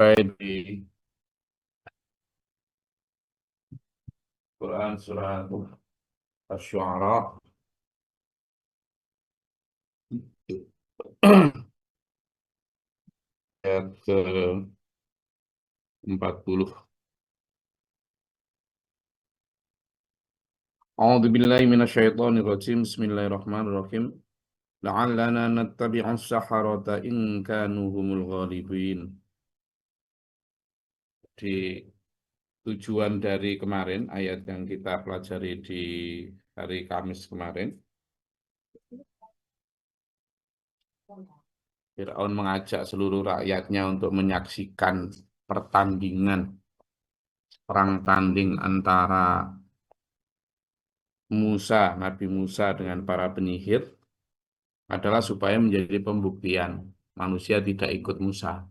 Di Quran surat Asy-Syu'ara ayat ke 40. A'udzu billahi minasyaitonir rajim. Bismillahirrahmanirrahim. La'allana nattabi'us saharata in kanu humul ghalibin. Di tujuan dari kemarin ayat yang kita pelajari di hari Kamis kemarin, Fir'aun mengajak seluruh rakyatnya untuk menyaksikan pertandingan perang tanding antara Nabi Musa dengan para penyihir adalah supaya menjadi pembuktian manusia tidak ikut Musa.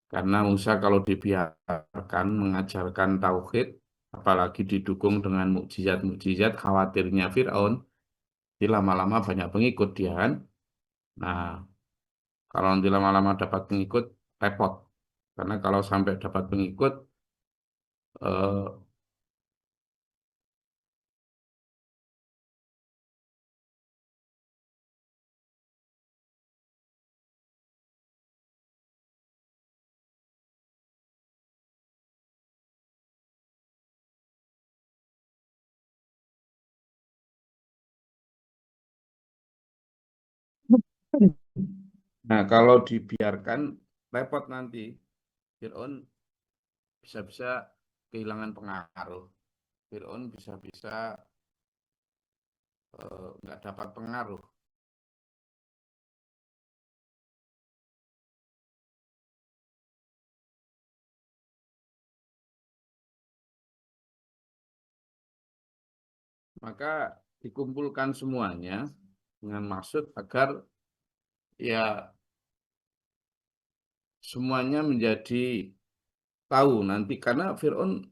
Karena Musa kalau dibiarkan mengajarkan tauhid, apalagi didukung dengan mukjizat-mukjizat, khawatirnya Fir'aun, di lama-lama banyak pengikut dia kan. Nah, kalau nanti lama-lama dapat pengikut, repot. Karena kalau sampai dapat pengikut, eh, nah kalau dibiarkan, repot nanti. Fir'aun bisa-bisa kehilangan pengaruh. Fir'aun bisa-bisa nggak dapat pengaruh. Maka dikumpulkan semuanya dengan maksud agar ya semuanya menjadi tahu nanti karena Fir'aun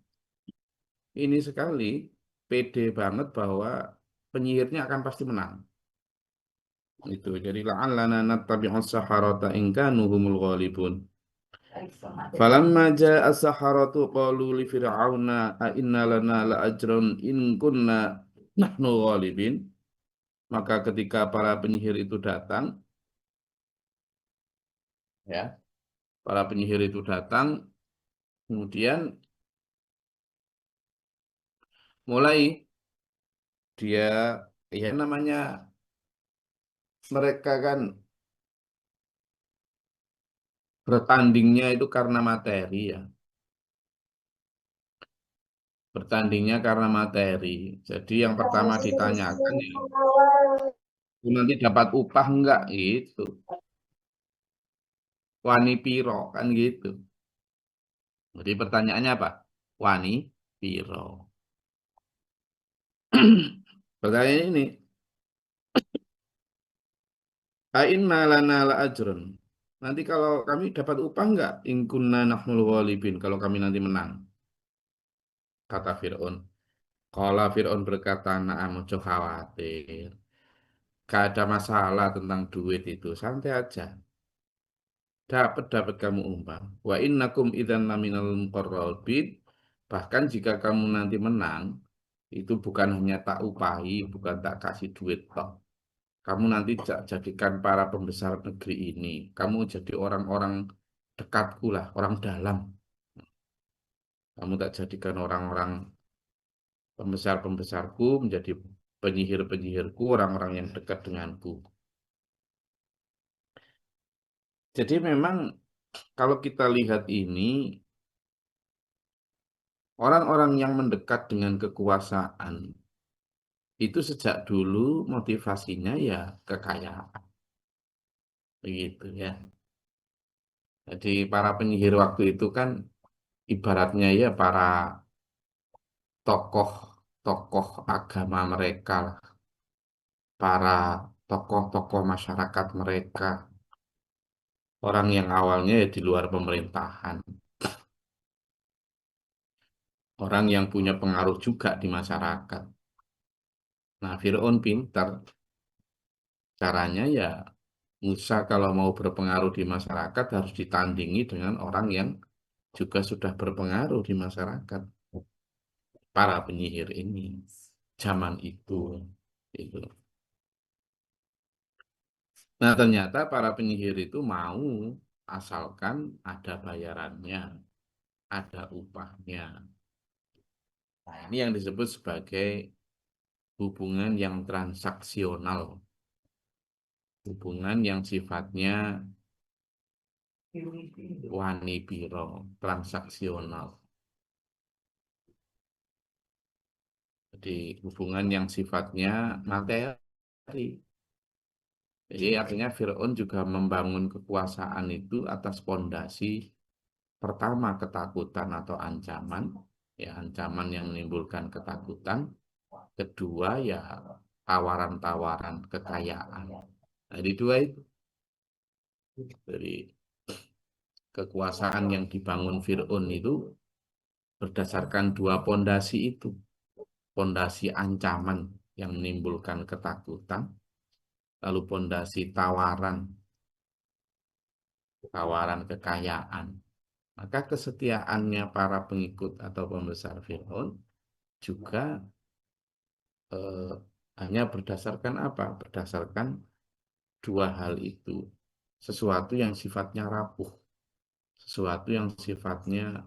ini sekali pede banget bahwa penyihirnya akan pasti menang. Itu jadi la'allana nattabi'us saharata in kanu humul ghalibun. Falamma ja'a as-saharatu qalu li fir'auna a inna lana la ajran in kunna nahnu ghalibin. Maka ketika para penyihir itu datang, ya, para penyihir itu datang, kemudian mulai dia, ya namanya mereka kan bertandingnya itu karena materi ya, bertandingnya karena materi. Jadi yang pertama ditanyakan ya, nanti dapat upah enggak gitu, wani piro kan gitu. Jadi pertanyaannya apa? Wani piro. Pertanyaan ini, Ainna lana la ajrun. Nanti kalau kami dapat upah enggak? In kunna nahmul ghalibin. Kalau kami nanti menang, kata Fir'aun. Kalau Fir'aun berkata, na'am, ojo khawatir. Gak ada masalah tentang duit itu. Santai aja. Dapat kamu umpah. Wa innakum idzan laminal muqarrabin. Bahkan jika kamu nanti menang, itu bukan hanya tak upahi, bukan tak kasih duit toh. Kamu nanti jadikan para pembesar negeri ini. Kamu jadi orang-orang dekatku lah, orang dalam. Kamu tak jadikan orang-orang pembesar-pembesarku menjadi penyihir-penyihirku, orang-orang yang dekat denganku. Jadi memang kalau kita lihat ini, orang-orang yang mendekat dengan kekuasaan itu sejak dulu motivasinya ya kekayaan, begitu ya. Jadi para penyihir waktu itu kan ibaratnya ya para tokoh-tokoh agama mereka, lah, para tokoh-tokoh masyarakat mereka, orang yang awalnya ya di luar pemerintahan, orang yang punya pengaruh juga di masyarakat. Nah, Fir'aun pintar, caranya ya Musa kalau mau berpengaruh di masyarakat harus ditandingi dengan orang yang juga sudah berpengaruh di masyarakat. Para penyihir ini zaman itu. Itu. Nah, ternyata para penyihir itu mau asalkan ada bayarannya, ada upahnya. Nah, ini yang disebut sebagai hubungan yang transaksional, hubungan yang sifatnya wani biro, transaksional. Jadi hubungan yang sifatnya materi. Jadi artinya Fir'aun juga membangun kekuasaan itu atas pondasi pertama ketakutan atau ancaman, ya ancaman yang menimbulkan ketakutan. Kedua ya tawaran-tawaran kekayaan. Nah, di dua itu dari kekuasaan yang dibangun Fir'aun itu berdasarkan dua pondasi itu. Pondasi ancaman yang menimbulkan ketakutan, lalu pondasi tawaran, tawaran kekayaan. Maka kesetiaannya para pengikut atau pembesar Fir'aun juga eh, hanya berdasarkan apa? Berdasarkan dua hal itu. Sesuatu yang sifatnya rapuh, sesuatu yang sifatnya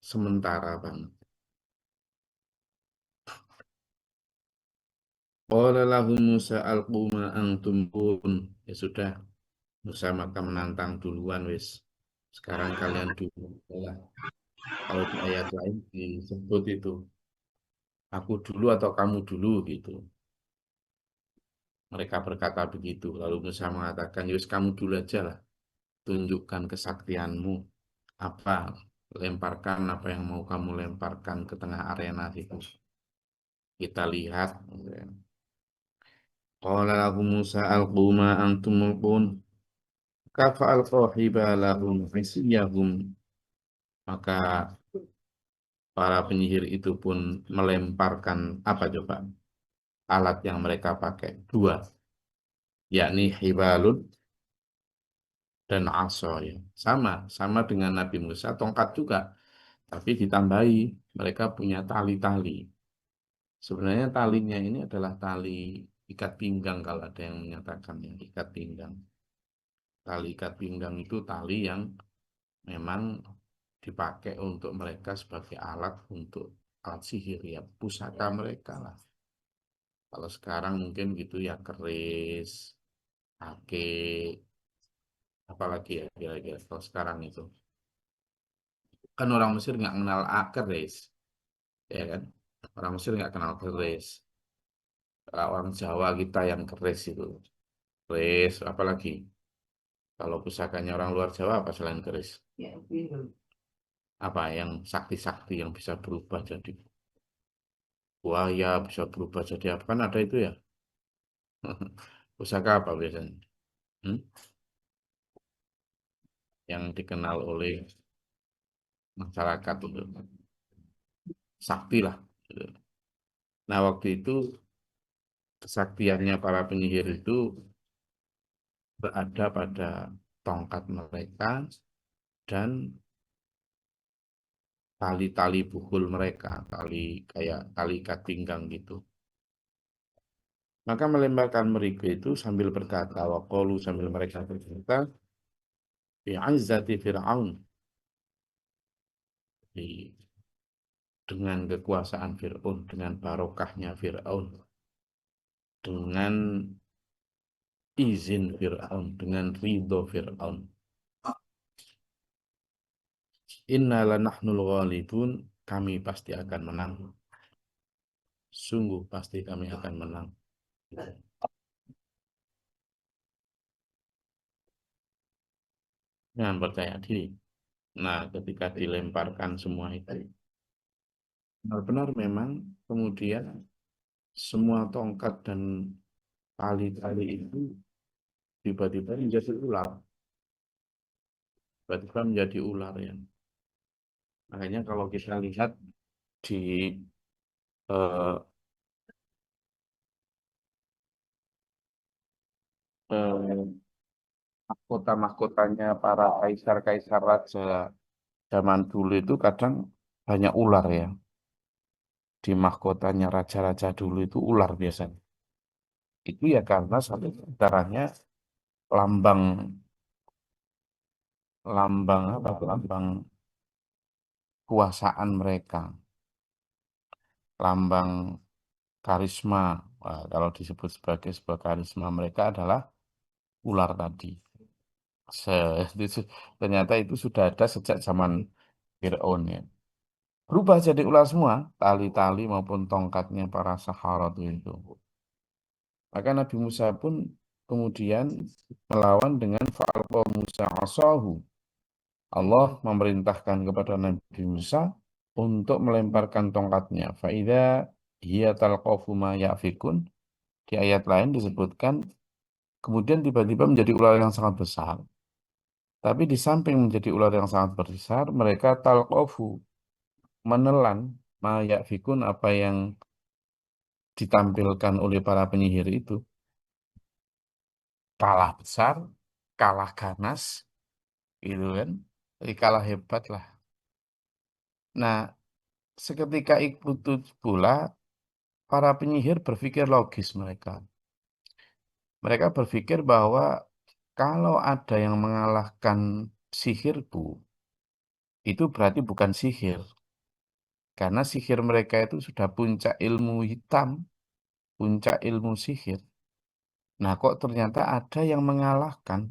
sementara banget. Qala lahu Musa alqu ma antum qun. Ya sudah, Musa maka menantang duluan wis. Sekarang kalian dulu. Ya, kalau di ayat lain disebut itu aku dulu atau kamu dulu gitu. Mereka berkata begitu. Lalu Musa mengatakan, Yus kamu dulu aja lah. Tunjukkan kesaktianmu. Apa? Lemparkan apa yang mau kamu lemparkan ke tengah arena itu. Kita lihat. Qala lahu Musa alqu ma antum mulqun. Kafa alqa hibalahum isiyahum. Maka para penyihir itu pun melemparkan apa coba? Alat yang mereka pakai. Dua. Yakni hibalun dan aso ya. Sama dengan Nabi Musa, tongkat juga. Tapi ditambahi, mereka punya tali-tali. Sebenarnya talinya ini adalah tali ikat pinggang kalau ada yang menyatakan ya, ikat pinggang. Tali ikat pinggang itu tali yang memang dipakai untuk mereka sebagai alat untuk alat sihir ya, pusaka mereka lah. Kalau sekarang mungkin gitu ya keris, ake, apalagi ya kira-kira kalau sekarang itu. Kan orang Mesir nggak kenal keris, ya kan? Orang Mesir nggak kenal keris. Orang Jawa kita yang keris itu. Keris, apalagi? Kalau pusakanya orang luar Jawa apa selain keris? Apa yang sakti-sakti yang bisa berubah jadi buaya, bisa berubah jadi apa? Kan ada itu ya. Pusaka apa biasanya? Hmm? Yang dikenal oleh masyarakat itu. Sakti lah. Nah, waktu itu kesaktiannya para penyihir itu berada pada tongkat mereka dan tali-tali pukul mereka, tali kayak tali ikat pinggang gitu. Maka melemparkan mereka itu sambil berkata, waqalu sambil mereka berkata, bi'izzati Fir'aun. Dengan kekuasaan Fir'aun, dengan barokahnya Fir'aun, dengan izin Fir'aun, dengan ridho Fir'aun. Inna lanahnul ghalibun, kami pasti akan menang. Sungguh pasti kami akan menang. Dengan percaya diri. Nah, ketika dilemparkan semua itu, benar-benar memang kemudian semua tongkat dan tali-tali itu tiba-tiba menjadi ular. Tiba-tiba menjadi ular ya. Makanya kalau kita lihat di eh, eh, mahkota-mahkotanya para kaisar-kaisar raja zaman dulu itu kadang banyak ular ya. Di mahkotanya raja-raja dulu itu ular biasanya. Itu ya karena satu diantaranya lambang lambang apa? Lambang kuasaan mereka, lambang karisma. Wah, kalau disebut sebagai sebuah karisma mereka adalah ular tadi. Itu ternyata itu sudah ada sejak zaman Fir'aun ya. Berubah jadi ular semua, tali-tali maupun tongkatnya para Saharat itu. Maka Nabi Musa pun kemudian melawan dengan fa'alqa Musa asahu. Allah memerintahkan kepada Nabi Musa untuk melemparkan tongkatnya. Fa'idha hiya talqafu ma ya'fikun. Di ayat lain disebutkan kemudian tiba-tiba menjadi ular yang sangat besar. Tapi di samping menjadi ular yang sangat besar, mereka talqafu menelan ma ya'fikun apa yang ditampilkan oleh para penyihir itu. Kalah besar, kalah ganas, gitu kan. Jadi kalah hebat lah. Nah, seketika itu pula para penyihir berpikir logis mereka. Mereka berpikir bahwa kalau ada yang mengalahkan sihirku, itu berarti bukan sihir. Karena sihir mereka itu sudah puncak ilmu hitam, puncak ilmu sihir. Nah, kok ternyata ada yang mengalahkan?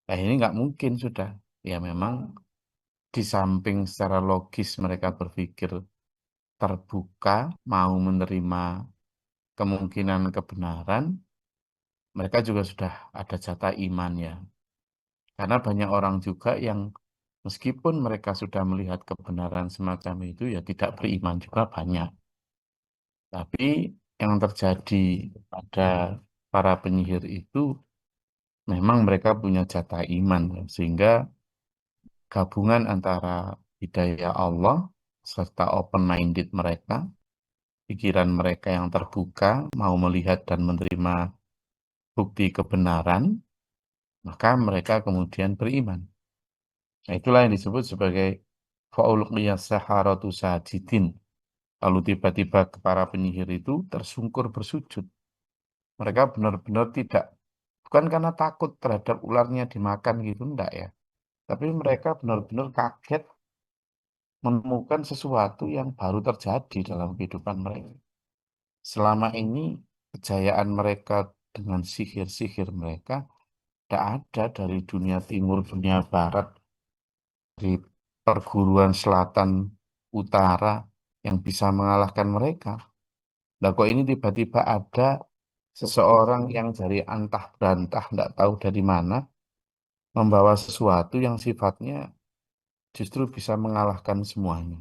Nah, ini nggak mungkin sudah. Ya memang di samping secara logis mereka berpikir terbuka, mau menerima kemungkinan kebenaran, mereka juga sudah ada jatah iman ya. Karena banyak orang juga yang meskipun mereka sudah melihat kebenaran semacam itu ya tidak beriman juga banyak. Tapi yang terjadi pada para penyihir itu memang mereka punya jatah iman ya. Sehingga gabungan antara hidayah Allah serta open-minded mereka, pikiran mereka yang terbuka, mau melihat dan menerima bukti kebenaran, maka mereka kemudian beriman. Nah, itulah yang disebut sebagai fa'ulqiyas saharatu sajidin. Lalu tiba-tiba para penyihir itu tersungkur bersujud. Mereka benar-benar tidak, bukan karena takut terhadap ularnya dimakan gitu, enggak ya. Tapi mereka benar-benar kaget menemukan sesuatu yang baru terjadi dalam kehidupan mereka. Selama ini kejayaan mereka dengan sihir-sihir mereka tidak ada dari dunia timur, dunia barat, di perguruan selatan, utara yang bisa mengalahkan mereka. Nah, kok ini tiba-tiba ada seseorang yang dari antah berantah, tidak tahu dari mana, membawa sesuatu yang sifatnya justru bisa mengalahkan semuanya.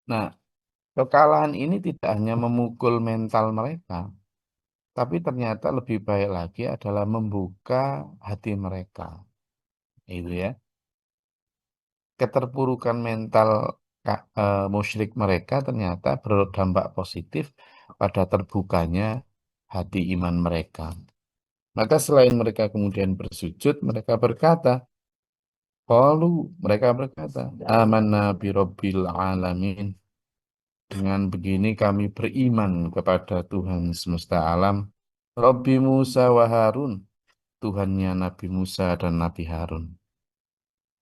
Nah, kekalahan ini tidak hanya memukul mental mereka, tapi ternyata lebih baik lagi adalah membuka hati mereka. Itu ya. Keterpurukan mental musyrik mereka ternyata berdampak positif pada terbukanya hati iman mereka. Maka selain mereka kemudian bersujud, mereka berkata, qalu, mereka berkata, amanna bi rabbil alamin. Dengan begini kami beriman kepada Tuhan semesta alam, Rabbi Musa wa Harun, Tuhannya Nabi Musa dan Nabi Harun.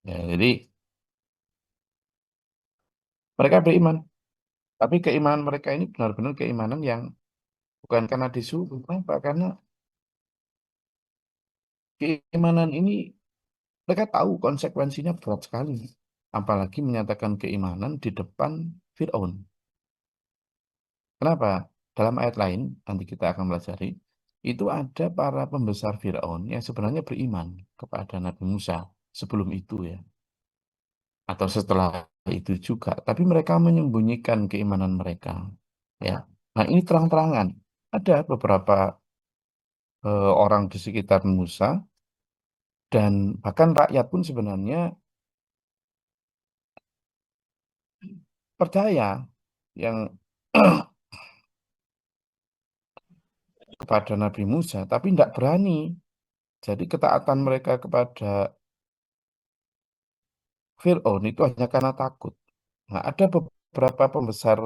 Ya, jadi mereka beriman, tapi keimanan mereka ini benar-benar keimanan yang bukan karena disuruh. Kenapa? Karena keimanan ini mereka tahu konsekuensinya berat sekali. Apalagi menyatakan keimanan di depan Fir'aun. Kenapa? Dalam ayat lain, nanti kita akan pelajari, itu ada para pembesar Fir'aun yang sebenarnya beriman kepada Nabi Musa sebelum itu ya. Atau setelah itu juga. Tapi mereka menyembunyikan keimanan mereka. Ya. Nah ini terang-terangan. Ada beberapa orang di sekitar Musa dan bahkan rakyat pun sebenarnya percaya yang kepada Nabi Musa, tapi tidak berani. Jadi ketaatan mereka kepada Fir'aun itu hanya karena takut. Nah, ada beberapa pembesar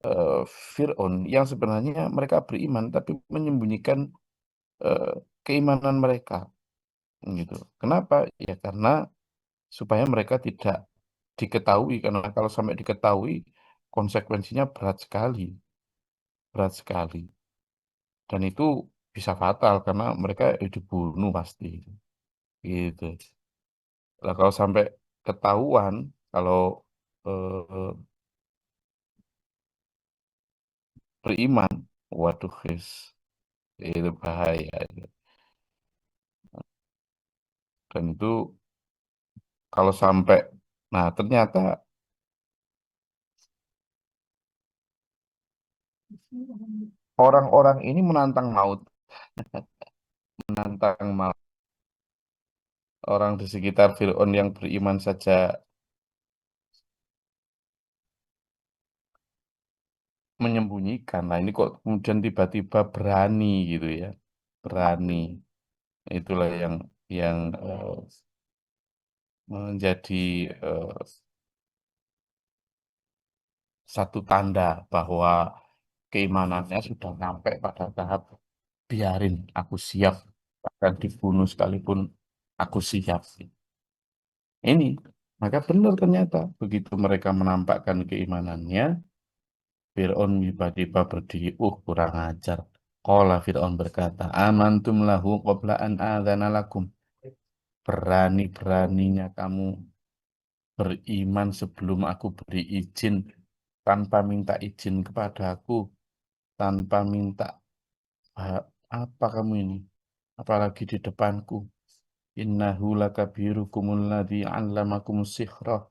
eh, Fir'aun yang sebenarnya mereka beriman, tapi menyembunyikan eh, keimanan mereka. Gitu. Kenapa? Ya karena supaya mereka tidak diketahui, karena kalau sampai diketahui, konsekuensinya berat sekali. Dan itu bisa fatal karena mereka dibunuh pasti. Gitu. Lah kalau sampai ketahuan kalau eh, beriman, waduh, itu bahaya. Dan itu kalau sampai, nah ternyata orang-orang ini menantang maut, menantang maut. Orang di sekitar Fir'aun yang beriman saja menyembunyikan. Nah ini kok kemudian tiba-tiba berani gitu ya, berani. Itulah yang menjadi eh, satu tanda bahwa keimanannya sudah sampai pada tahap biarin aku siap, bahkan dibunuh sekalipun aku siap. Ini maka benar ternyata begitu mereka menampakkan keimanannya, Fir'aun tiba-tiba berdiri, kurang ajar. Qala Fir'aun berkata, amantum lahu qabla an adzana lakum. Berani-beraninya kamu beriman sebelum aku beri izin, tanpa minta izin kepada aku, tanpa minta "Ah, apa kamu ini? Apalagi di depanku. Innahu lakabirukumul ladzi 'allamakumus sihra.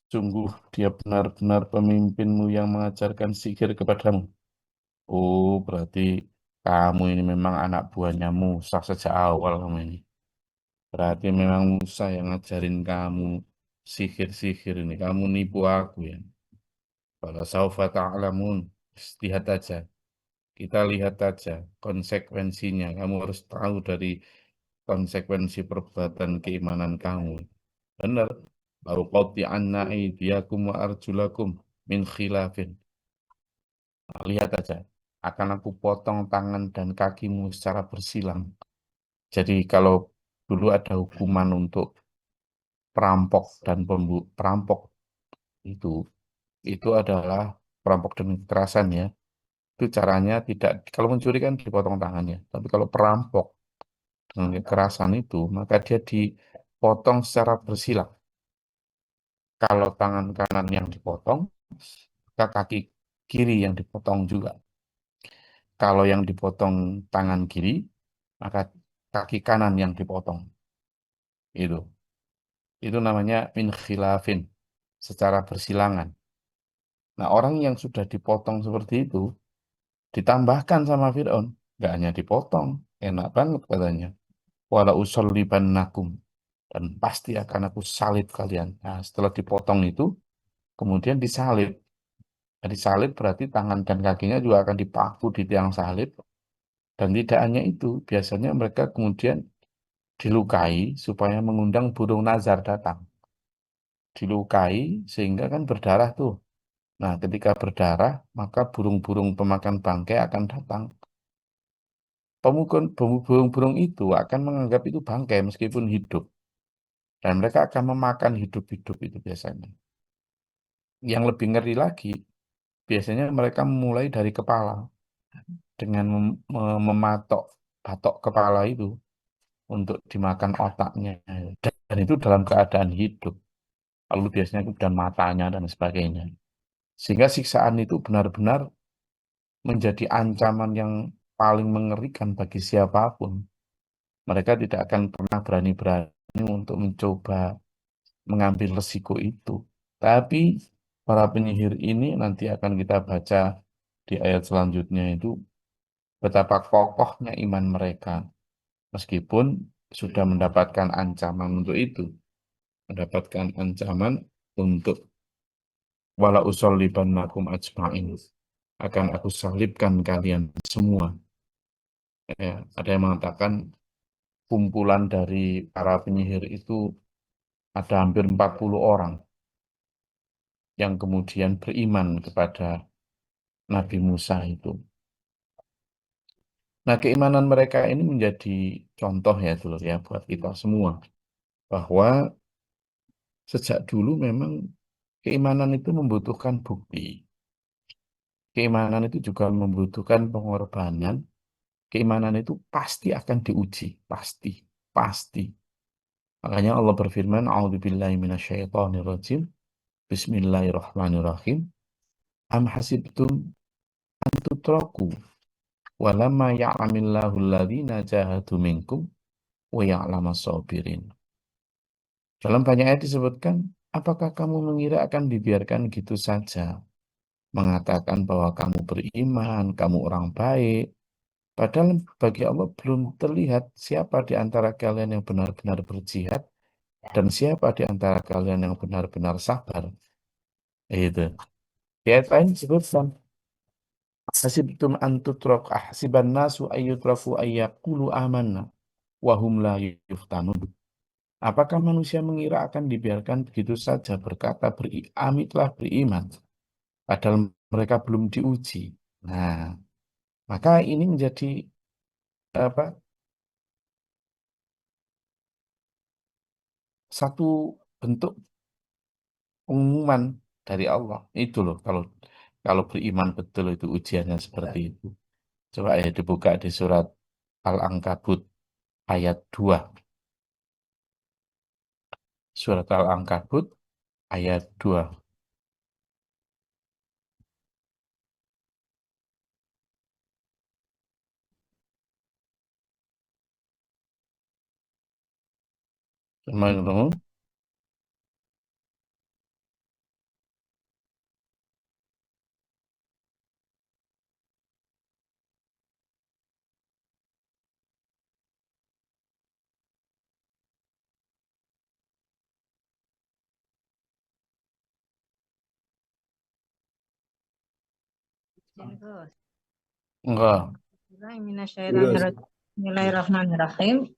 Sungguh dia benar-benar pemimpinmu yang mengajarkan sihir kepadamu. Oh, berarti kamu ini memang anak buahnya Musa sejak awal kamu ini. Berarti memang Musa yang ngajarin kamu sihir-sihir ini. Kamu nipu aku ya. Kalau saufa ta'lamun, lihat aja. Kita lihat aja konsekuensinya. Kamu harus tahu dari konsekuensi perbuatan keimanan kamu. Benar. Lau qati'anna aydiyakum wa arjulakum min khilafin. Nah, lihat aja. Akan aku potong tangan dan kakimu secara bersilang. Jadi kalau dulu ada hukuman untuk perampok dan perampok itu itu adalah perampok dengan kekerasan ya. Itu caranya tidak, kalau mencuri kan dipotong tangannya. Tapi kalau perampok dengan kekerasan itu, maka dia dipotong secara bersilang. Kalau tangan kanan yang dipotong, maka kaki kiri yang dipotong juga. Kalau yang dipotong tangan kiri, maka kaki kanan yang dipotong. Itu. Itu namanya min khilafin, secara bersilangan. Nah, orang yang sudah dipotong seperti itu, ditambahkan sama Fir'aun. Gak hanya dipotong, enak banget katanya. Wala usollibannakum. Dan pasti akan aku salib kalian. Nah, setelah dipotong itu, kemudian disalib. Nah, disalib berarti tangan dan kakinya juga akan dipaku di tiang salib. Dan tidak hanya itu, biasanya mereka kemudian dilukai supaya mengundang burung nazar datang. Dilukai sehingga kan berdarah tuh. Nah, ketika berdarah, maka burung-burung pemakan bangkai akan datang. Burung-burung itu akan menganggap itu bangkai meskipun hidup. Dan mereka akan memakan hidup-hidup itu biasanya. Yang lebih ngeri lagi, biasanya mereka memulai dari kepala dengan mematok batok kepala itu untuk dimakan otaknya. Dan itu dalam keadaan hidup. Lalu biasanya kemudian matanya dan sebagainya. Sehingga siksaan itu benar-benar menjadi ancaman yang paling mengerikan bagi siapapun. Mereka tidak akan pernah berani-berani untuk mencoba mengambil resiko itu. Tapi para penyihir ini nanti akan kita baca di ayat selanjutnya itu betapa kokohnya iman mereka meskipun sudah mendapatkan ancaman untuk itu, mendapatkan ancaman untuk wala usollibannakum ajma'in. akan aku salibkan kalian semua. Ya, ada yang mengatakan kumpulan dari para penyihir itu ada hampir 40 orang yang kemudian beriman kepada Nabi Musa itu. Nah, keimanan mereka ini menjadi contoh ya dulu ya buat kita semua. Bahwa sejak dulu memang keimanan itu membutuhkan bukti. Keimanan itu juga membutuhkan pengorbanan. Keimanan itu pasti akan diuji. Pasti. Pasti. Makanya Allah berfirman, A'udzubillahi minasyaitonirrajim. Bismillahirrahmanirrahim. Am hasibtum tutraku walamma ya'lamillahu alladhina jahadu minkum wa ya'lamas sabirin. Dalam banyak ayat disebutkan, apakah kamu mengira akan dibiarkan gitu saja? Mengatakan bahwa kamu beriman, kamu orang baik. Padahal bagi Allah belum terlihat siapa di antara kalian yang benar-benar berjihad dan siapa di antara kalian yang benar-benar sabar. Itu. Di ayat lain disebutkan, Hasibtum antutrak ahsiban nasu ayyutrafu ayyakulu amanna wahum la yuftanun. Apakah manusia mengira akan dibiarkan begitu saja berkata telah beriman, padahal mereka belum diuji. Nah, maka ini menjadi apa satu bentuk pengumuman dari Allah. Itu loh kalau kalau beriman betul itu ujiannya seperti itu. Coba ya dibuka di surat Al-Ankabut ayat 2. Surat Al-Ankabut ayat 2. Teman-teman, enggak. Bismillahirrahmanirrahim.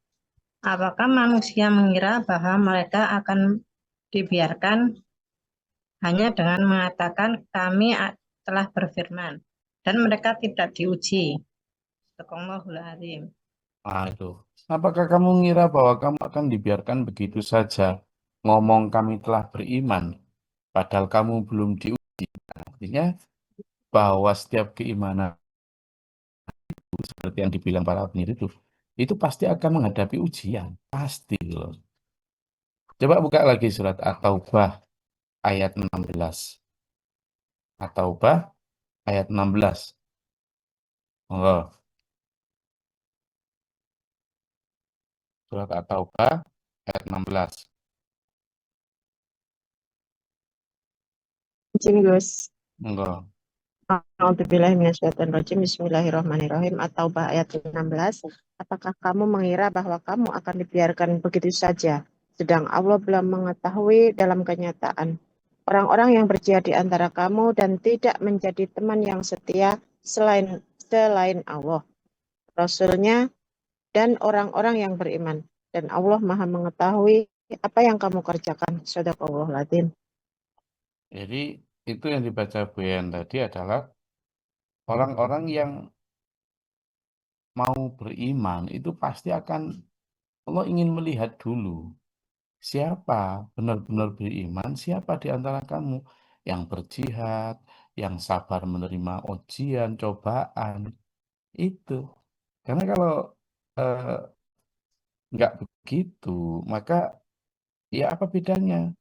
Apakah manusia mengira bahwa mereka akan dibiarkan hanya dengan mengatakan kami telah berfirman dan mereka tidak diuji? Sadaqallahul Azim. Nah, itu. Apakah kamu mengira bahwa kamu akan dibiarkan begitu saja ngomong kami telah beriman, padahal kamu belum diuji? Artinya bahwa setiap keimanan seperti yang dibilang para penyiar itu pasti akan menghadapi ujian. Pasti loh. Coba buka lagi surat At-Taubah ayat 16. At-Taubah ayat 16. Oh, surat At-Taubah ayat 16. Izin Gus. Enggak. A'udzubillahiminasyaitonirrajim. Bismillahirrahmanirrahim. At-Taubah ayat 16. Apakah kamu mengira bahwa kamu akan dibiarkan begitu saja, sedang Allah belum mengetahui dalam kenyataan orang-orang yang berjihad di antara kamu dan tidak menjadi teman yang setia selain Allah, Rasulnya, dan orang-orang yang beriman. Dan Allah Maha mengetahui apa yang kamu kerjakan. Shadaqallahul Jadi itu yang dibaca Bu Yan tadi adalah orang-orang yang mau beriman itu pasti akan Allah ingin melihat dulu siapa benar-benar beriman, siapa di antara kamu yang berjihad, yang sabar menerima ujian, cobaan itu. Karena kalau eh, nggak begitu, maka ya apa bedanya?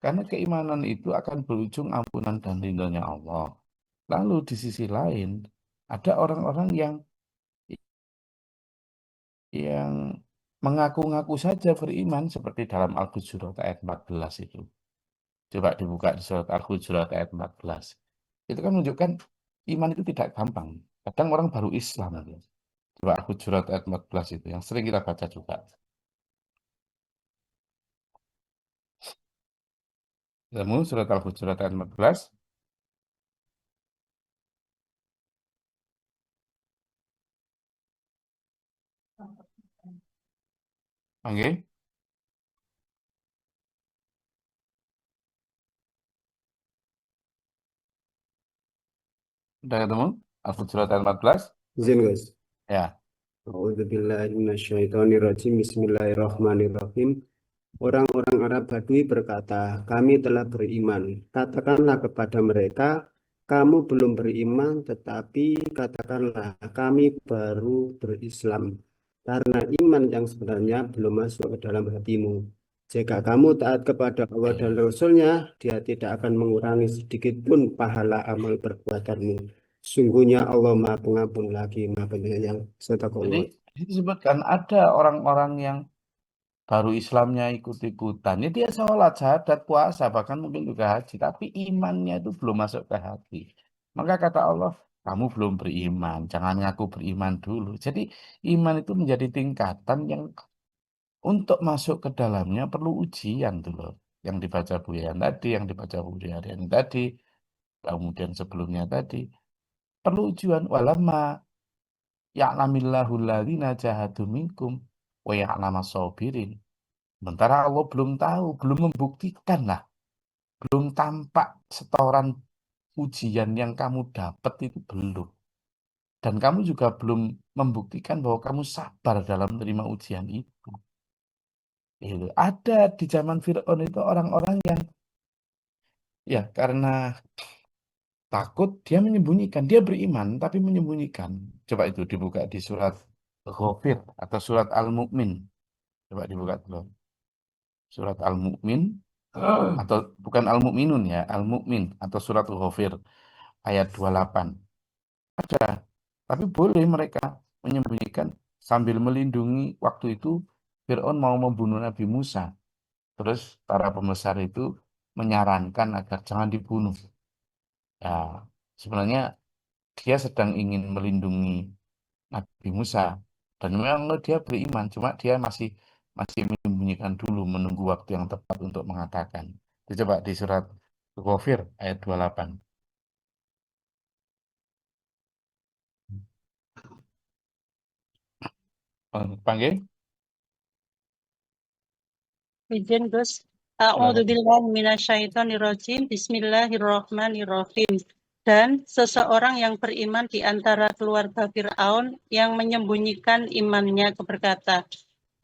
Karena keimanan itu akan berujung ampunan dan ridhonya Allah. Lalu di sisi lain ada orang-orang yang mengaku-ngaku saja beriman seperti dalam Al-Hujurat ayat 14 itu. Coba dibuka di surat Al-Hujurat ayat 14. Itu kan menunjukkan iman itu tidak gampang. Kadang orang baru Islam. Coba Al-Hujurat ayat 14 itu yang sering kita baca juga. Ketemu surat Al-Hujurat ayat 14. Oke, udah ketemu? Al-Fujurat ayat 14. Izin guys. Ya. A'udzubillahiminasyaitonirrajim. Bismillahirrahmanirrahim. Orang-orang Arab Badui berkata, kami telah beriman. Katakanlah kepada mereka, kamu belum beriman, tetapi katakanlah kami baru berislam. Karena iman yang sebenarnya belum masuk ke dalam hatimu. Jika kamu taat kepada Allah dan Rasul-Nya, Dia tidak akan mengurangi sedikit pun pahala amal perbuatanmu. Sungguhnya Allah Maha Pengampun lagi Maha Penyayang. Jadi Sadaqallah. disebutkan ada orang-orang yang baru Islamnya ikut-ikutan. Ya dia sholat, syahadat, puasa, bahkan mungkin juga haji. Tapi imannya itu belum masuk ke hati. Maka kata Allah, kamu belum beriman. Jangan ngaku beriman dulu. Jadi iman itu menjadi tingkatan yang untuk masuk ke dalamnya perlu ujian tuh loh. Yang dibaca Bu Yan tadi, yang dibaca Bu Yan tadi, kemudian sebelumnya tadi. Perlu ujian. Walama ya'lamillahu alladhina jahadu minkum wa ya'lamas sabirin. Sementara Allah belum tahu, belum membuktikan lah, belum tampak setoran ujian yang kamu dapat itu belum. Dan kamu juga belum membuktikan bahwa kamu sabar dalam menerima ujian itu. Itu ada di zaman Fir'aun itu orang-orang yang ya karena takut dia menyembunyikan, dia beriman tapi menyembunyikan. Coba itu dibuka di surat Ghafir atau surat Al-Mu'min. Coba dibuka dulu. Surat Al-Mu'min atau bukan Al-Mu'minun ya, Al-Mu'min atau surat Ghafir ayat 28. Ada, tapi boleh mereka menyembunyikan sambil melindungi waktu itu Fir'aun mau membunuh Nabi Musa. Terus para pembesar itu menyarankan agar jangan dibunuh. Ya, sebenarnya dia sedang ingin melindungi Nabi Musa dan memang dia beriman, cuma dia masih masih menyembunyikan dulu menunggu waktu yang tepat untuk mengatakan. Coba di surat Ghafir ayat 28. Panggil. Izin Gus. Silakan. A'udzubillahi minasyaitonirrajim. Bismillahirrahmanirrahim. Dan seseorang yang beriman di antara keluarga Fir'aun yang menyembunyikan imannya berkata,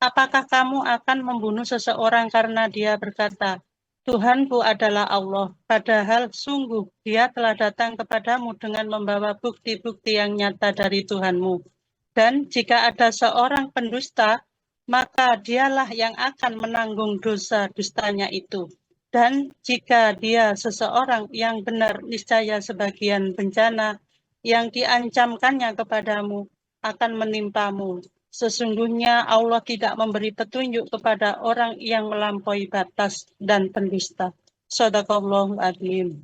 apakah kamu akan membunuh seseorang karena dia berkata, Tuhanku adalah Allah, padahal sungguh dia telah datang kepadamu dengan membawa bukti-bukti yang nyata dari Tuhanmu. Dan jika ada seorang pendusta, maka dialah yang akan menanggung dosa dustanya itu. Dan jika dia seseorang yang benar, niscaya sebagian bencana yang diancamkannya kepadamu akan menimpamu. Sesungguhnya Allah tidak memberi petunjuk kepada orang yang melampaui batas dan pendusta. Shadaqallahul adzim.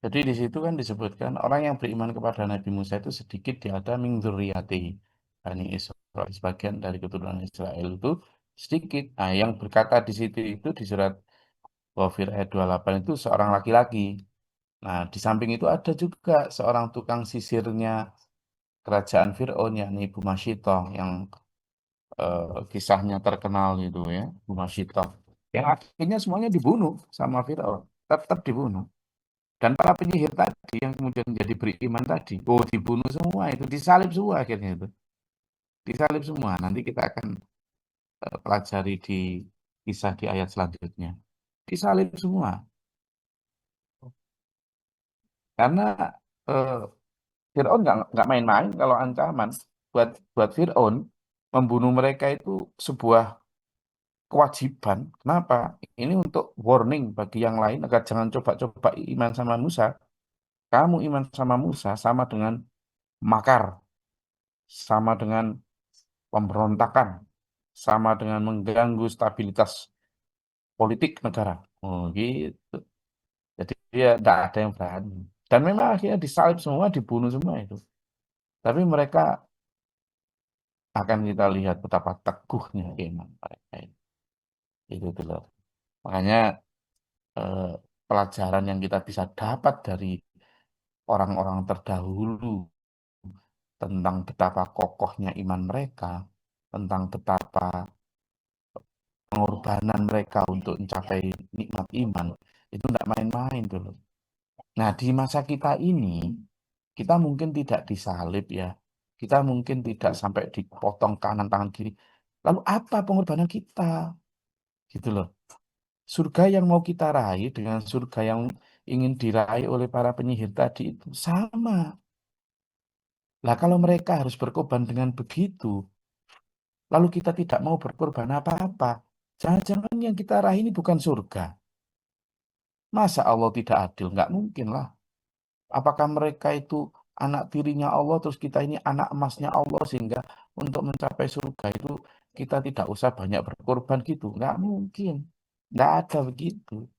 Jadi di situ kan disebutkan orang yang beriman kepada Nabi Musa itu sedikit di ada min dzurriyyatihi. Bani Israil, sebagian dari keturunan Israel itu sedikit. Nah, yang berkata di situ itu di surat Ghafir ayat 28 itu seorang laki-laki. Nah, di samping itu ada juga seorang tukang sisirnya kerajaan Fir'aun, yakni Ibu Masyitoh, yang kisahnya terkenal itu ya, Ibu Masyitoh. Yang akhirnya semuanya dibunuh sama Fir'aun, tetap dibunuh. Dan para penyihir tadi yang kemudian jadi beriman tadi, oh dibunuh semua itu, disalib semua akhirnya itu. Disalib semua, nanti kita akan pelajari di kisah di ayat selanjutnya. Disalib semua. Karena eh, Fir'aun nggak main-main kalau ancaman. Buat Fir'aun, membunuh mereka itu sebuah kewajiban. Kenapa? Ini untuk warning bagi yang lain agar jangan coba-coba iman sama Musa. Kamu iman sama Musa sama dengan makar, sama dengan pemberontakan, sama dengan mengganggu stabilitas politik negara. Oh gitu. Jadi dia tidak ada yang berani. Dan memang akhirnya disalib semua, dibunuh semua itu. Tapi mereka akan kita lihat betapa teguhnya iman mereka itu. Itu dulu. Makanya eh, pelajaran yang kita bisa dapat dari orang-orang terdahulu tentang betapa kokohnya iman mereka tentang betapa pengorbanan mereka untuk mencapai nikmat iman, itu tidak main-main dulu. Nah, di masa kita ini, kita mungkin tidak disalib ya, kita mungkin tidak sampai dipotong kanan tangan kiri. Lalu apa pengorbanan kita? Gitu loh. Surga yang mau kita raih dengan surga yang ingin diraih oleh para penyihir tadi itu sama. Lah kalau mereka harus berkorban dengan begitu, lalu kita tidak mau berkorban apa-apa, jangan-jangan yang kita raih ini bukan surga. Masa Allah tidak adil? Nggak mungkin lah. Apakah mereka itu anak tirinya Allah, terus kita ini anak emasnya Allah, sehingga untuk mencapai surga itu kita tidak usah banyak berkorban gitu? Nggak mungkin. Nggak ada begitu.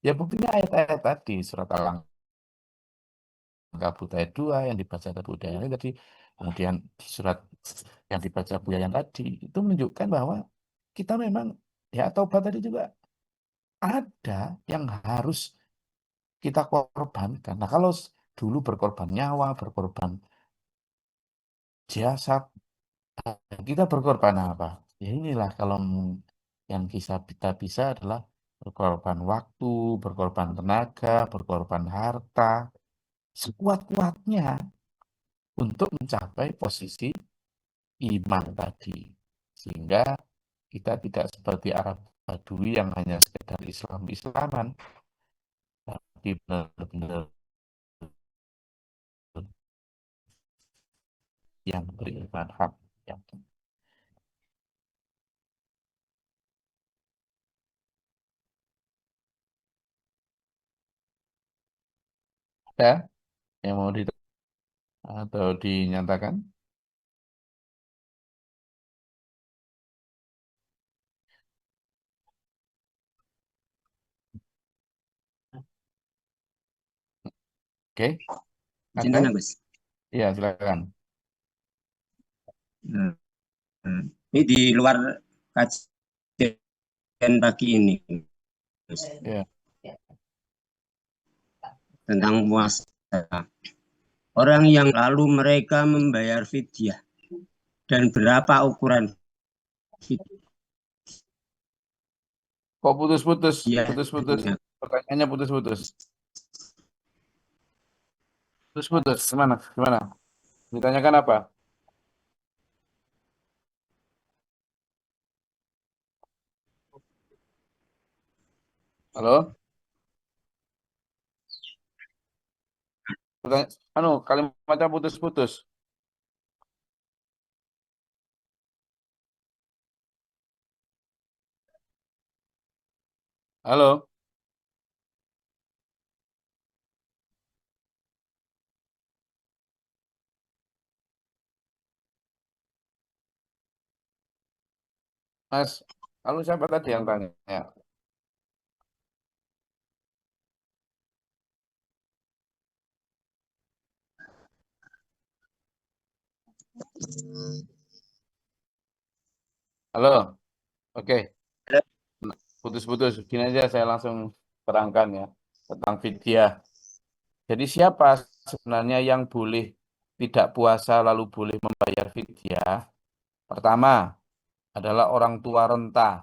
Ya buktinya ayat-ayat tadi, surat Al-Ankabut ayat 2 yang dibaca tadi Budaya tadi, kemudian surat yang dibaca Buya yang tadi, itu menunjukkan bahwa kita memang, ya taubat tadi juga ada yang harus kita korbankan. Nah kalau dulu berkorban nyawa, berkorban jasad, kita berkorban apa? Ya inilah kalau yang kita bisa adalah berkorban waktu, berkorban tenaga, berkorban harta, sekuat-kuatnya untuk mencapai posisi iman tadi. Sehingga kita tidak seperti Arab Badui yang hanya sekedar Islam-Islaman, tapi benar-benar yang beriman hak. Yang ada yang mau atau dinyatakan? Oke, Izin ada? tanya, Gus. Iya, silakan. Hmm. Ini di luar kajian pagi ini, Gus, Ya. tentang puasa. Orang yang lalu mereka membayar fidyah dan berapa ukuran fidyah? Kok putus-putus? Iya, Putus-putus. Pertanyaannya putus-putus. Putus-putus. Gimana? Gimana? Ditanyakan apa? Halo? Kalimatnya putus-putus. Halo? Mas, halo siapa tadi yang tanya? Halo? Oke. Putus-putus. Gini aja saya langsung terangkan ya tentang fidyah. Jadi siapa sebenarnya yang boleh tidak puasa lalu boleh membayar fidyah? Pertama adalah orang tua renta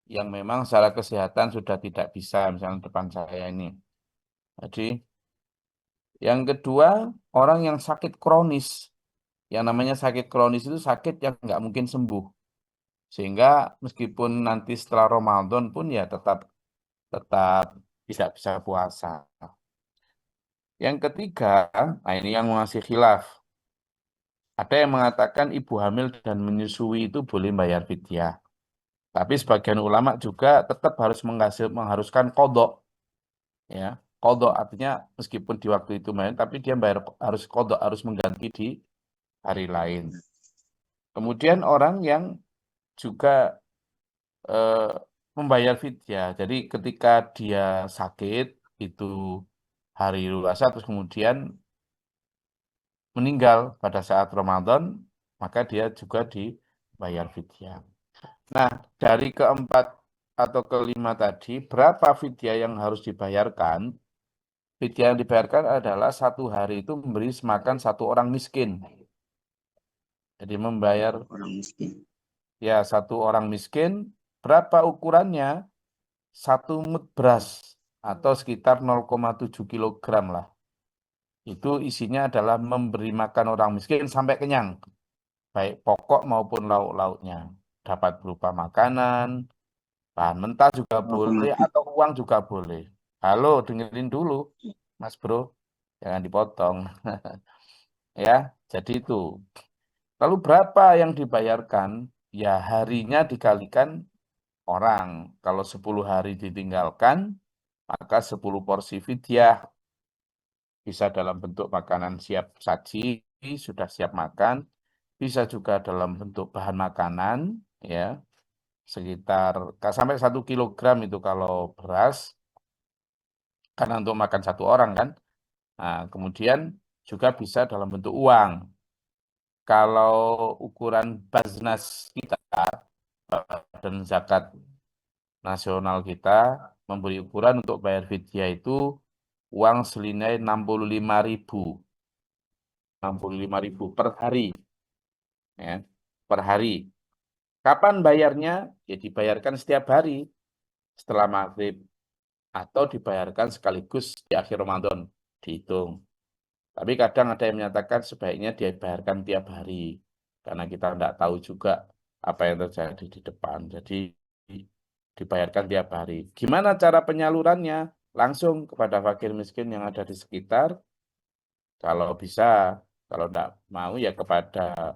yang memang secara kesehatan sudah tidak bisa, misalnya depan saya ini. Jadi yang kedua, orang yang sakit kronis. Yang namanya sakit kronis itu sakit yang nggak mungkin sembuh. Sehingga meskipun nanti setelah Ramadan pun ya tetap tetap tidak bisa puasa. Yang ketiga, nah ini yang masih khilaf. Ada yang mengatakan ibu hamil dan menyusui itu boleh bayar fidyah. Tapi sebagian ulama juga tetap harus mengharuskan kodok. Ya, kodok artinya meskipun di waktu itu main, tapi dia bayar harus kodok, harus mengganti di hari lain. Kemudian orang yang juga membayar fidyah. Jadi ketika dia sakit itu hari luasa terus kemudian meninggal pada saat Ramadan, maka dia juga dibayar fidyah. Nah, dari keempat atau kelima tadi, berapa fidyah yang harus dibayarkan? Fidyah yang dibayarkan adalah satu hari itu memberi makan satu orang miskin. Jadi membayar orang miskin. Ya, satu orang miskin, berapa ukurannya? 1 mud beras atau sekitar 0,7 kilogram lah. Itu isinya adalah memberi makan orang miskin sampai kenyang, baik pokok maupun lauk-lauknya. Dapat berupa makanan, bahan mentah juga boleh, atau uang juga boleh. Halo, dengerin dulu, Mas Bro, jangan dipotong. Ya, jadi itu. Lalu berapa yang dibayarkan? Ya, harinya dikalikan orang. Kalau 10 hari ditinggalkan, maka 10 porsi fidyah. Bisa dalam bentuk makanan siap saji, sudah siap makan. Bisa juga dalam bentuk bahan makanan, ya, sekitar sampai 1 kilogram itu kalau beras, karena untuk makan satu orang kan. Nah, kemudian juga bisa dalam bentuk uang. Kalau ukuran Baznas kita, Badan Zakat Nasional kita, memberi ukuran untuk bayar fidyah itu uang senilai 65.000. 65.000 per hari. Ya, per hari. Kapan bayarnya? Ya dibayarkan setiap hari setelah maghrib. Atau dibayarkan sekaligus di akhir Ramadan. Dihitung. Tapi kadang ada yang menyatakan sebaiknya dibayarkan tiap hari. Karena kita tidak tahu juga apa yang terjadi di depan. Jadi dibayarkan tiap hari. Gimana cara penyalurannya? Langsung kepada fakir miskin yang ada di sekitar. Kalau bisa, kalau tidak mau ya kepada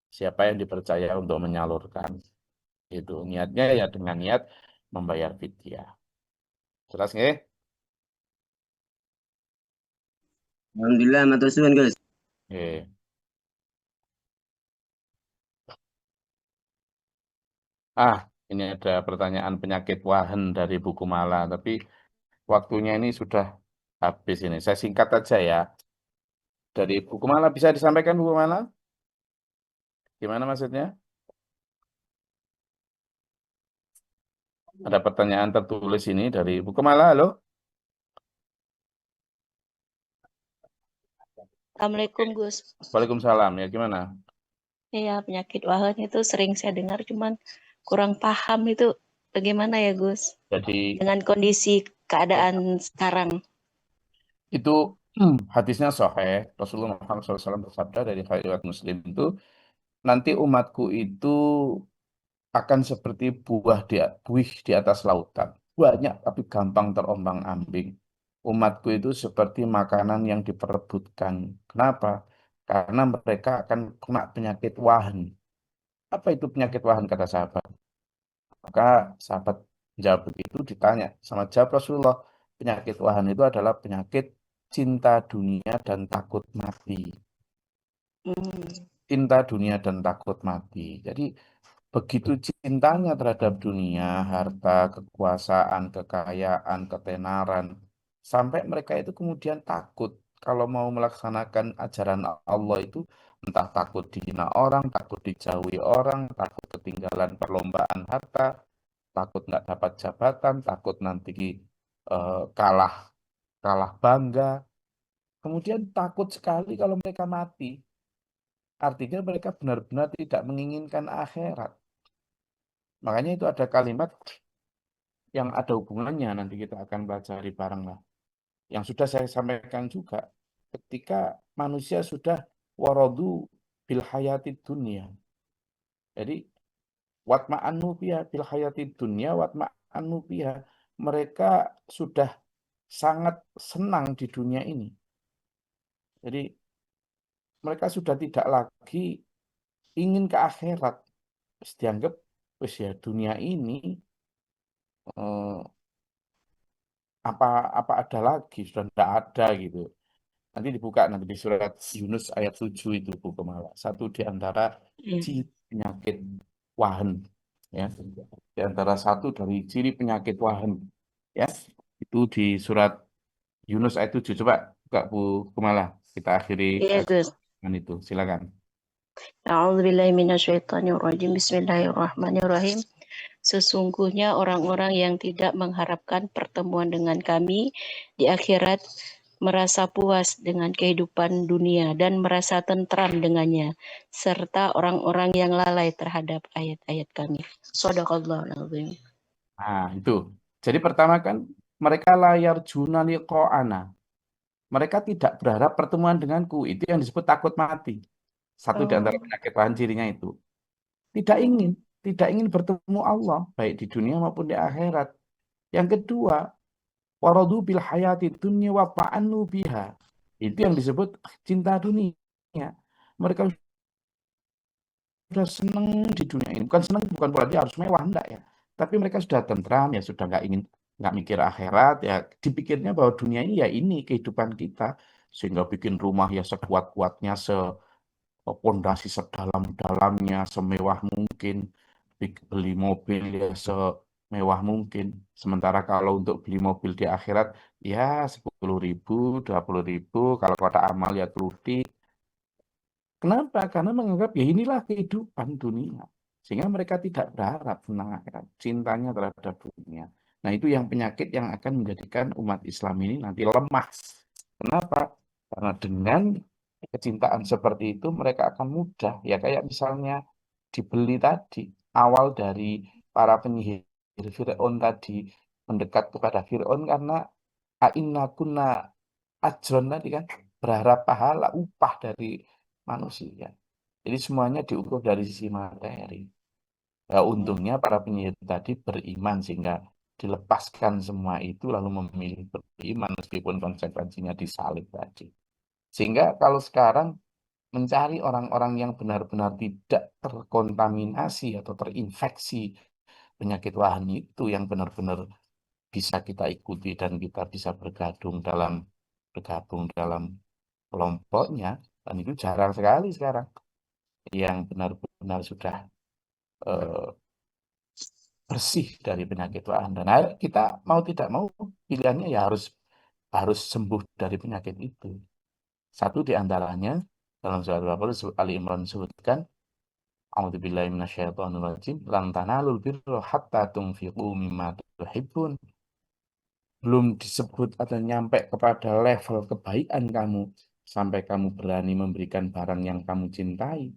siapa yang dipercaya untuk menyalurkan. Itu niatnya ya dengan niat membayar fidyah. Jelas nggih? Alhamdulillah, matur suwun, Gus. Nggih. Ini ada pertanyaan penyakit wahan dari buku Mala, tapi waktunya ini sudah habis ini. Saya singkat aja ya. Dari buku Mala bisa disampaikan buku Mala? Gimana maksudnya? Ada pertanyaan tertulis ini dari buku Mala, halo? Assalamualaikum Gus. Waalaikumsalam, ya gimana? Iya, penyakit wahan itu sering saya dengar, cuman kurang paham itu bagaimana ya Gus? Jadi Dengan kondisi keadaan sekarang. itu hadisnya sahih. Rasulullah Muhammad SAW bersabda dari riwayat Muslim itu, nanti umatku itu akan seperti buih di atas lautan. Banyak tapi gampang terombang-ambing. Umatku itu seperti makanan yang diperebutkan. Kenapa? Karena mereka akan kena penyakit wahan. Apa itu penyakit wahan kata sahabat? Maka sahabat jawab begitu, ditanya sama jawab Rasulullah, penyakit wahan itu adalah penyakit cinta dunia dan takut mati. Cinta dunia dan takut mati. Jadi begitu cintanya terhadap dunia, harta, kekuasaan, kekayaan, ketenaran, sampai mereka itu kemudian takut kalau mau melaksanakan ajaran Allah itu, entah takut dihina orang, takut dijauhi orang, takut ketinggalan perlombaan harta, takut nggak dapat jabatan, takut nanti kalah bangga, kemudian takut sekali kalau mereka mati. Artinya mereka benar-benar tidak menginginkan akhirat. Makanya itu ada kalimat yang ada hubungannya, nanti kita akan pelajari bareng lah. Yang sudah saya sampaikan juga, ketika manusia sudah waradu bil hayati dunia. Jadi watma'annu biha bil hayati dunia, watma'annu biha. Mereka sudah sangat senang di dunia ini. Jadi mereka sudah tidak lagi ingin ke akhirat. Terus dianggap, wis ya dunia ini apa ada lagi, sudah tidak ada gitu. Nanti dibuka nanti di surat Yunus ayat 7 itu buku Mala. Satu di antara ciri penyakit wahan, ya. Di antara satu dari ciri penyakit wahan, ya. Itu di surat Yunus ayat 7. Coba buka buku Mala. Kita akhiri Iya Gus. dengan itu. Silakan. A'udzubillahi minasyaitonirrajim. Bismillahirrahmanirrahim. Sesungguhnya orang-orang yang tidak mengharapkan pertemuan dengan kami di akhirat, merasa puas dengan kehidupan dunia dan merasa tentram dengannya, serta orang-orang yang lalai terhadap ayat-ayat kami. Shadaqallahul azim. Nah, itu. Jadi pertama kan mereka layar junali ko'ana. Mereka tidak berharap pertemuan denganku. Itu yang disebut takut mati. Satu di antara penyakit bahan cirinya itu. Tidak ingin bertemu Allah, baik di dunia maupun di akhirat. Yang kedua, waradu bil hayati dunya wa ta'annu biha. Itu yang disebut cinta dunia. Mereka sudah senang di dunia ini. Bukan senang, bukan berarti harus mewah, enggak ya. Tapi mereka sudah tentram, ya sudah nggak mikir akhirat, ya dipikirnya bahwa dunia ini ya ini kehidupan kita. Sehingga bikin rumah ya sekuat-kuatnya, pondasi sedalam-dalamnya, semewah mungkin, beli mobil ya semewah mungkin. Sementara kalau untuk beli mobil di akhirat, ya 10.000, 20.000, kalau kotak amal ya keludi. Kenapa? Karena menganggap ya inilah kehidupan dunia. Sehingga mereka tidak berharap tentang akhirat, cintanya terhadap dunia. Nah itu yang penyakit yang akan menjadikan umat Islam ini nanti lemah. Kenapa? Karena dengan kecintaan seperti itu mereka akan mudah. Ya kayak misalnya dibeli tadi. Awal dari para penyihir Fir'aun tadi mendekat kepada Fir'aun karena A'inna kunna ajron tadi kan. Berharap pahala, upah dari manusia. Jadi semuanya diukur dari sisi materi. Ya, untungnya para penyihir tadi beriman sehingga dilepaskan semua itu lalu memilih beriman meskipun konsekuensinya disalib tadi. Sehingga kalau sekarang mencari orang-orang yang benar-benar tidak terkontaminasi atau terinfeksi penyakit wahani itu yang benar-benar bisa kita ikuti dan kita bisa bergabung dalam kelompoknya, dan itu jarang sekali sekarang yang benar-benar sudah eh, bersih dari penyakit wahana. Dan kita mau tidak mau pilihannya ya harus sembuh dari penyakit itu. Satu di antaranya dalam surat Al-Baqarah Ali Imran disebutkan, A'udzubillahi minasyaitonirrajim, lan tanalul birra hatta tunfiqu mimma tuhibbun. Belum disebut atau nyampe kepada level kebaikan kamu sampai kamu berani memberikan barang yang kamu cintai.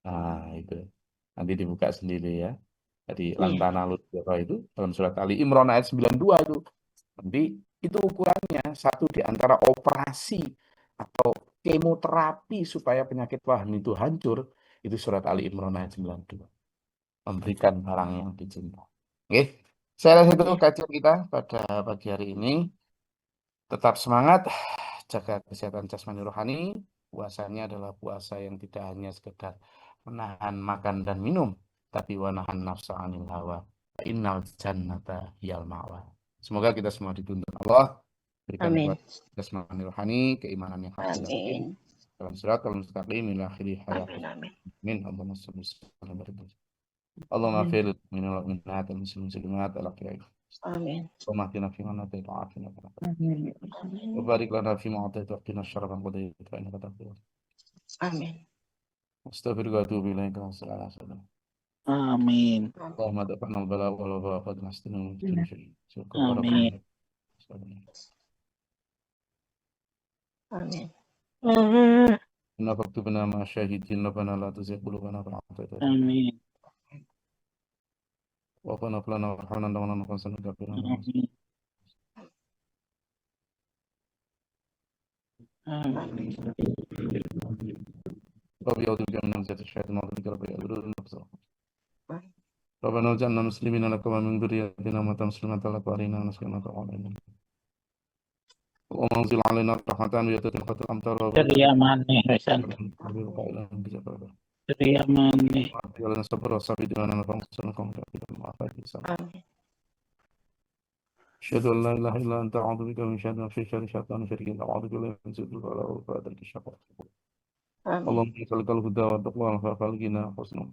Nah, itu. Nanti dibuka sendiri ya. Jadi lantana birra itu dalam surat Ali Imran ayat 92 itu. Nanti itu ukurannya satu di antara operasi atau kemoterapi supaya penyakit wahani itu hancur. Itu surat Ali Imran ayat 92. Memberikan barang yang dicinta. Oke. Saya rasa itu kajian kita pada pagi hari ini. Tetap semangat, jaga kesehatan jasmani rohani. Puasanya adalah puasa yang tidak hanya sekedar menahan makan dan minum, tapi wanahan nafsa anil hawa. Innal jannata hiyal ma'wa. Semoga kita semua dituntun Allah, berikan Amin. kuat jasmani rohani, keimanan yang hak yakin. Amin. Dalam surat al-mustaqim ila akhiri hayat. Amin. Amin. Amin. Allahumma salli wa sallim. Allahumma fil minal mu'minat al-muslimat al-akhirah. Amin. اللهم اهدنا فيمن هديت وعافنا فيمن عافيت Amin. وبارك لنا فيما أعطيت وقنا الشر من قضيت فإنك تقضي Amin. أستغفرك وأتوب إليك وصلى الله وسلم Amin. اللهم دفعنا البلاء والوباء وقدنا استنا من كل شيء سوء Amin. Amin. إنك اكتبنا مع الشاهدين ربنا لا تزغ قلوبنا بعد إذ هديتنا Amin. وقنا لنا وارحمنا إنك أنت الغفور الرحيم Amin. Amin. ربي أعوذ بك من همزات الشياطين وأعوذ بك ربي يحضرون النفس ربنا واجعلنا مسلمين لك ومن ذريتنا أمة مسلمة لك وأرنا مناسكنا علينا اللهم انزل علينا رحمة ويتم خطر الأمطار Dari Yaman nih, Resan. Dari Yaman nih. ولنا صبر وصبر ديننا نفعنا Amin. أشهد أن لا إله إلا أنت أعوذ بك من شر نفسي شر شيطان شريك أعوذ بالله من سوء البلاء وفاتك الشقاء Amin. اللهم نسألك الهدى والتقوى والعفاف والغنى حسنا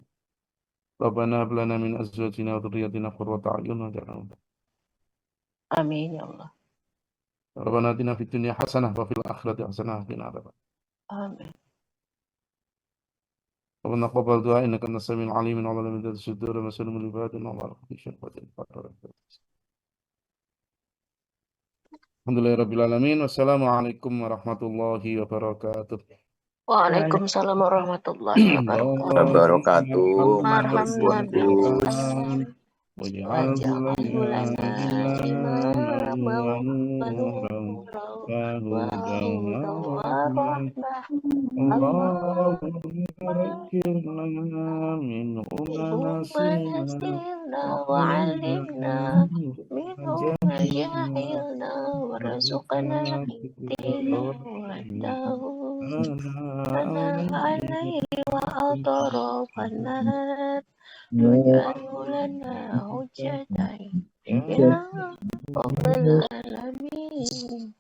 ربنا هب لنا من أزواجنا وذريتنا قرة أعين واجعلنا Amin ya Allah. ربنا آتنا في الدنيا حسنة وفي الآخرة حسنة وقنا عذاب النار Amin. ربنا قبل دعاء إنك أنت السميع العليم من علم من ذات الصدور وسلم العباد وعلى كل شيء قدير Alhamdulillahirrabbilalamin. Wassalamualaikum warahmatullahi wabarakatuh. Waalaikumsalam warahmatullahi wabarakatuh. Wabarakatuh. Marhamna Gus. bil-Qur'an waj'alhu lana imama wa nuran wa hudan wa rahmah. Allahumma rabbirna minhuma nasina wa 'allimna minhu ma jahilna warzuqna tilawatahu عليه وأطرافنا واجعله لنا حجة يا رب العالمين.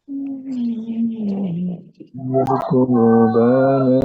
قلوبنا